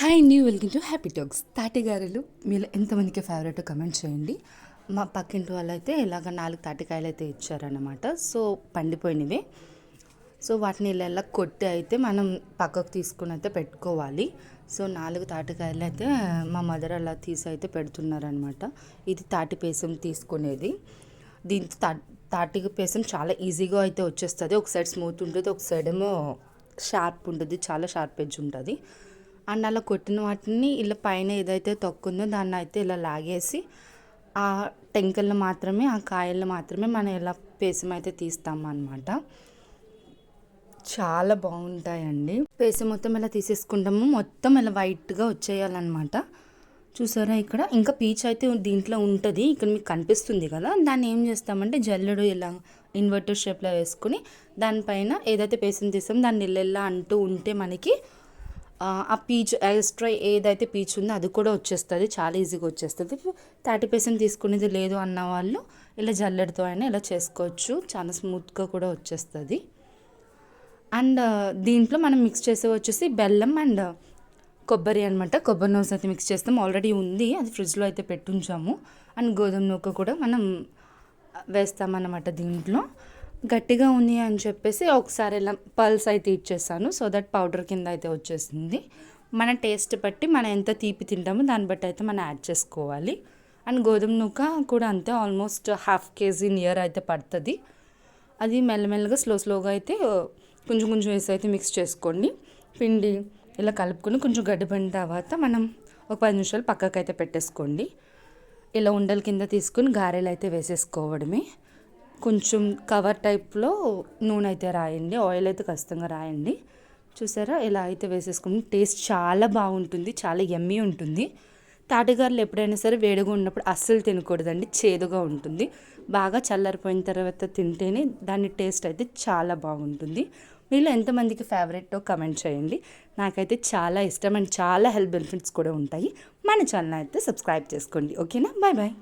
Hi అండి, welcome to happy talks. తాటిగారెలు మీరు ఎంతమందికి ఫేవరెట్ కమెంట్ చేయండి. మా పక్కింటి వాళ్ళు అయితే ఇలాగ 4 తాటికాయలు అయితే ఇచ్చారన్నమాట. సో పండిపోయినవి. సో వాటిని ఇలా కొట్టి అయితే మనం పక్కకు తీసుకుని అయితే పెట్టుకోవాలి. సో 4 తాటికాయలు అయితే మా మదర్ అలా తీసి అయితే పెడుతున్నారనమాట. ఇది తాటి పేసం తీసుకునేది. దీంతో తాటి పేసం చాలా ఈజీగా అయితే వచ్చేస్తుంది. ఒక సైడ్ స్మూత్ ఉంటుంది, ఒక సైడ్ ఏమో షార్ప్ ఉంటుంది, చాలా షార్ప్ ఎడ్జ్ ఉంటుంది. అండ్ అలా కొట్టిన వాటిని ఇలా పైన ఏదైతే తొక్కుందో దాన్ని అయితే ఇలా లాగేసి ఆ టెంకల్లో మాత్రమే, ఆ కాయల్లో మాత్రమే మనం ఇలా పేసం అయితే తీస్తామన్నమాట. చాలా బాగుంటాయండి. పేసం మొత్తం ఇలా తీసేసుకుంటాము, మొత్తం ఇలా వైట్గా వచ్చేయాలన్నమాట. చూసారా, ఇక్కడ ఇంకా పీచ్ అయితే దీంట్లో ఉంటుంది, ఇక్కడ మీకు కనిపిస్తుంది కదా. దాన్ని ఏం చేస్తామంటే జల్లెడు ఇలా ఇన్వర్టర్ షేప్లో వేసుకుని దానిపైన ఏదైతే పేసం తీస్తామో దాన్ని ఇలా అంటూ ఉంటే మనకి ఆ పీచ్ ఎక్స్ట్రా ఏదైతే పీచ్ ఉందో అది కూడా వచ్చేస్తుంది, చాలా ఈజీగా వచ్చేస్తుంది. తాటి పేసం తీసుకునేది లేదు అన్న వాళ్ళు ఇలా జల్లెడతో అయినా ఇలా చేసుకోవచ్చు, చాలా స్మూత్గా కూడా వచ్చేస్తుంది. అండ్ దీంట్లో మనం మిక్స్ చేసే వచ్చేసి బెల్లం అండ్ కొబ్బరి అనమాట. కొబ్బరి నూనె అయితే మిక్స్ చేస్తాం, ఆల్రెడీ ఉంది, అది ఫ్రిడ్జ్లో అయితే పెట్టుంచాము. అండ్ గోధుమ నూక కూడా మనం వేస్తామన్నమాట. దీంట్లో గట్టిగా ఉంది అని చెప్పేసి ఒకసారి ఇలా పల్స్ అయితే ఇచ్చేసాను, సో దట్ పౌడర్ కింద అయితే వచ్చేసింది. మన టేస్ట్ బట్టి మనం ఎంత తీపి తింటామో దాన్ని బట్టి అయితే మనం యాడ్ చేసుకోవాలి. అండ్ గోధుమ నూక కూడా అంతే, ఆల్మోస్ట్ 1/2 kg నియర్ అయితే పడుతుంది. అది మెల్లమెల్లగా స్లోగా అయితే కొంచెం కొంచెం వేసి అయితే మిక్స్ చేసుకోండి. పిండి ఇలా కలుపుకొని కొంచెం గడ్డపడిన తర్వాత మనం ఒక 10 నిమిషాలు పక్కకు అయితే పెట్టేసుకోండి. ఇలా ఉండల కింద తీసుకుని గారెలు అయితే వేసేసుకోవడమే. కొంచెం కవర్ టైప్లో నూనె అయితే రాయండి, ఆయిల్ అయితే ఖచ్చితంగా రాయండి. చూసారా, ఇలా అయితే వేసేసుకుని టేస్ట్ చాలా బాగుంటుంది, చాలా యమ్మీ ఉంటుంది. తాటిగారెలు ఎప్పుడైనా సరే వేడిగా ఉన్నప్పుడు అస్సలు తినకూడదండి, చేదుగా ఉంటుంది. బాగా చల్లారిపోయిన తర్వాత తింటేనే దాని టేస్ట్ అయితే చాలా బాగుంటుంది. మీలో ఎంతమందికి ఫేవరెట్టో కమెంట్ చేయండి. నాకైతే చాలా ఇష్టం అండ్ చాలా హెల్త్ బెనిఫిట్స్ కూడా ఉంటాయి. మన ఛానల్ అయితే సబ్స్క్రైబ్ చేసుకోండి. ఓకేనా, బాయ్ బాయ్.